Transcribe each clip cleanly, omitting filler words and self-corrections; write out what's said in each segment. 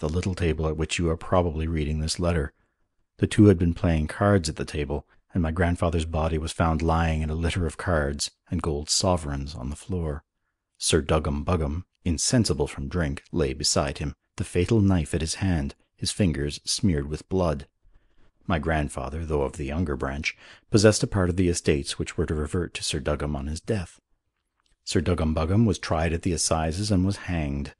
the little table at which you are probably reading this letter. The two had been playing cards at the table, and my grandfather's body was found lying in a litter of cards and gold sovereigns on the floor. Sir Buggam, insensible from drink, lay beside him, the fatal knife at his hand, his fingers smeared with blood. My grandfather, though of the younger branch, possessed a part of the estates which were to revert to Sir Buggam on his death. Sir Buggam was tried at the assizes and was hanged.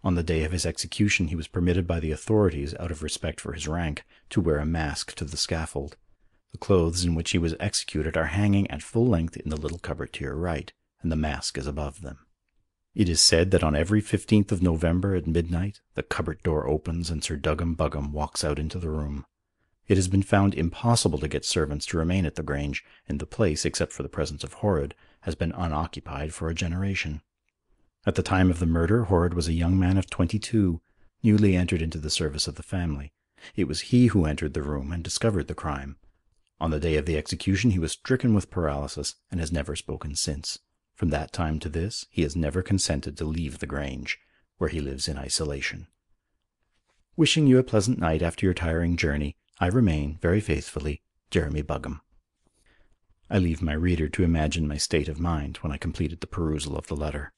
On the day of his execution he was permitted by the authorities, out of respect for his rank, to wear a mask to the scaffold. The clothes in which he was executed are hanging at full length in the little cupboard to your right, and the mask is above them. It is said that on every 15th of November at midnight the cupboard door opens and Sir Buggam walks out into the room. It has been found impossible to get servants to remain at the Grange, and the place, except for the presence of Horrod, has been unoccupied for a generation. At the time of the murder, Horrod was a young man of 22, newly entered into the service of the family. It was he who entered the room and discovered the crime. On the day of the execution he was stricken with paralysis, and has never spoken since. From that time to this, he has never consented to leave the Grange, where he lives in isolation. Wishing you a pleasant night after your tiring journey, I remain, very faithfully, Jeremy Buggam. I leave my reader to imagine my state of mind when I completed the perusal of the letter.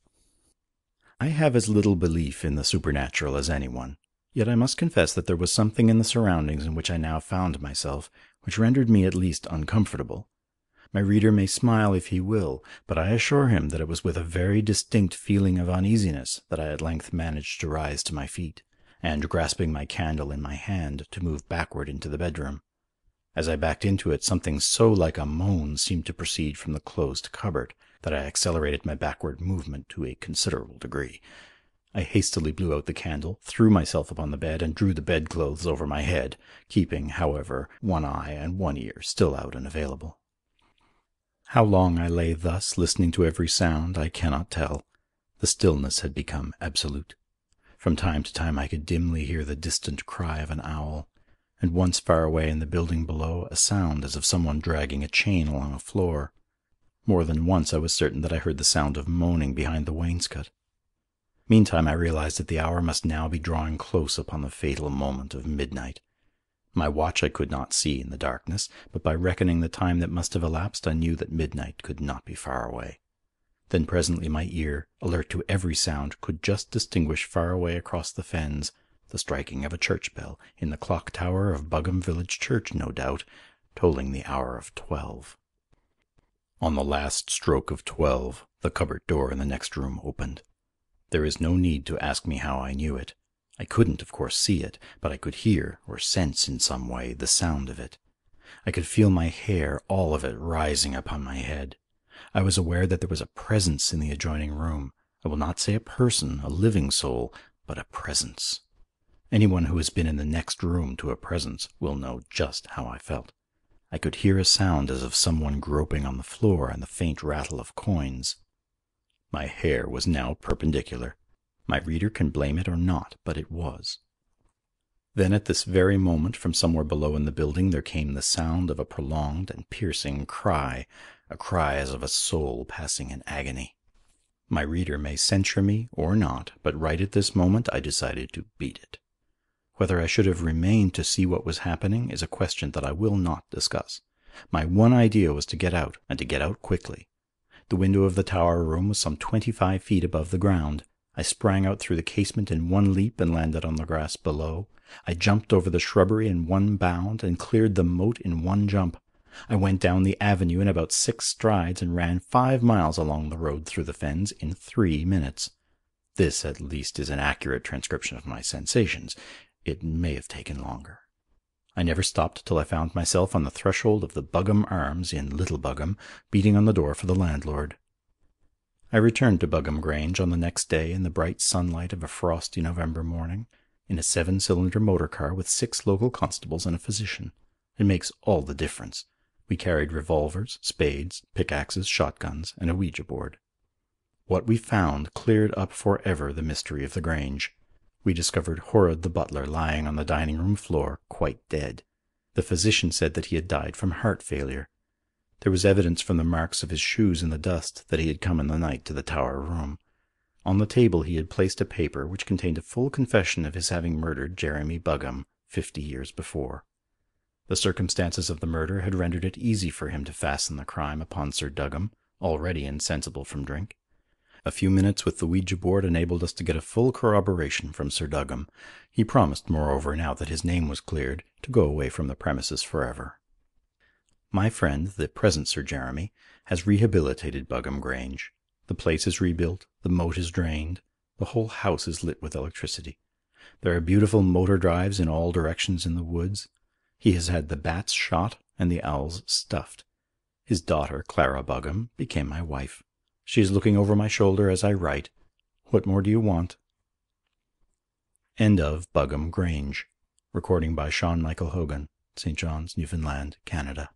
I have as little belief in the supernatural as anyone, yet I must confess that there was something in the surroundings in which I now found myself which rendered me at least uncomfortable. My reader may smile if he will, but I assure him that it was with a very distinct feeling of uneasiness that I at length managed to rise to my feet, and, grasping my candle in my hand, to move backward into the bedroom. As I backed into it, something so like a moan seemed to proceed from the closed cupboard that I accelerated my backward movement to a considerable degree. I hastily blew out the candle, threw myself upon the bed, and drew the bedclothes over my head, keeping, however, one eye and one ear still out and available. How long I lay thus, listening to every sound, I cannot tell. The stillness had become absolute. From time to time I could dimly hear the distant cry of an owl, and once far away in the building below a sound as of someone dragging a chain along a floor. More than once I was certain that I heard the sound of moaning behind the wainscot. Meantime I realized that the hour must now be drawing close upon the fatal moment of midnight. My watch I could not see in the darkness, but by reckoning the time that must have elapsed I knew that midnight could not be far away. Then presently my ear, alert to every sound, could just distinguish far away across the fens the striking of a church bell, in the clock tower of Buggam village church, no doubt, tolling the hour of 12. On the last stroke of 12, the cupboard door in the next room opened. There is no need to ask me how I knew it. I couldn't, of course, see it, but I could hear, or sense in some way, the sound of it. I could feel my hair, all of it, rising upon my head. I was aware that there was a presence in the adjoining room. I will not say a person, a living soul, but a presence. Anyone who has been in the next room to a presence will know just how I felt. I could hear a sound as of someone groping on the floor and the faint rattle of coins. My hair was now perpendicular. My reader can blame it or not, but it was. Then at this very moment from somewhere below in the building there came the sound of a prolonged and piercing cry, a cry as of a soul passing in agony. My reader may censure me or not, but right at this moment I decided to beat it. Whether I should have remained to see what was happening is a question that I will not discuss. My one idea was to get out, and to get out quickly. The window of the tower room was some 25 feet above the ground. I sprang out through the casement in one leap and landed on the grass below. I jumped over the shrubbery in one bound and cleared the moat in one jump. I went down the avenue in about 6 strides and ran 5 miles along the road through the fens in 3 minutes. This, at least, is an accurate transcription of my sensations. It may have taken longer. I never stopped till I found myself on the threshold of the Buggam Arms in Little Buggam, beating on the door for the landlord. I returned to Buggam Grange on the next day in the bright sunlight of a frosty November morning, in a 7-cylinder motor car with 6 local constables and a physician. It makes all the difference. We carried revolvers, spades, pickaxes, shotguns, and a Ouija board. What we found cleared up for ever the mystery of the Grange. We discovered Horrod the butler lying on the dining-room floor, quite dead. The physician said that he had died from heart failure. There was evidence from the marks of his shoes in the dust that he had come in the night to the tower room. On the table he had placed a paper which contained a full confession of his having murdered Jeremy Buggam 50 years before. The circumstances of the murder had rendered it easy for him to fasten the crime upon Sir Duggam, already insensible from drink. A few minutes with the Ouija board enabled us to get a full corroboration from Sir Duggam. He promised, moreover, now that his name was cleared, to go away from the premises forever. My friend, the present Sir Jeremy, has rehabilitated Buggam Grange. The place is rebuilt, the moat is drained, the whole house is lit with electricity. There are beautiful motor drives in all directions in the woods. He has had the bats shot and the owls stuffed. His daughter, Clara Buggam, became my wife. She is looking over my shoulder as I write. What more do you want? End of Buggam Grange. Recording by Sean Michael Hogan, St. John's, Newfoundland, Canada.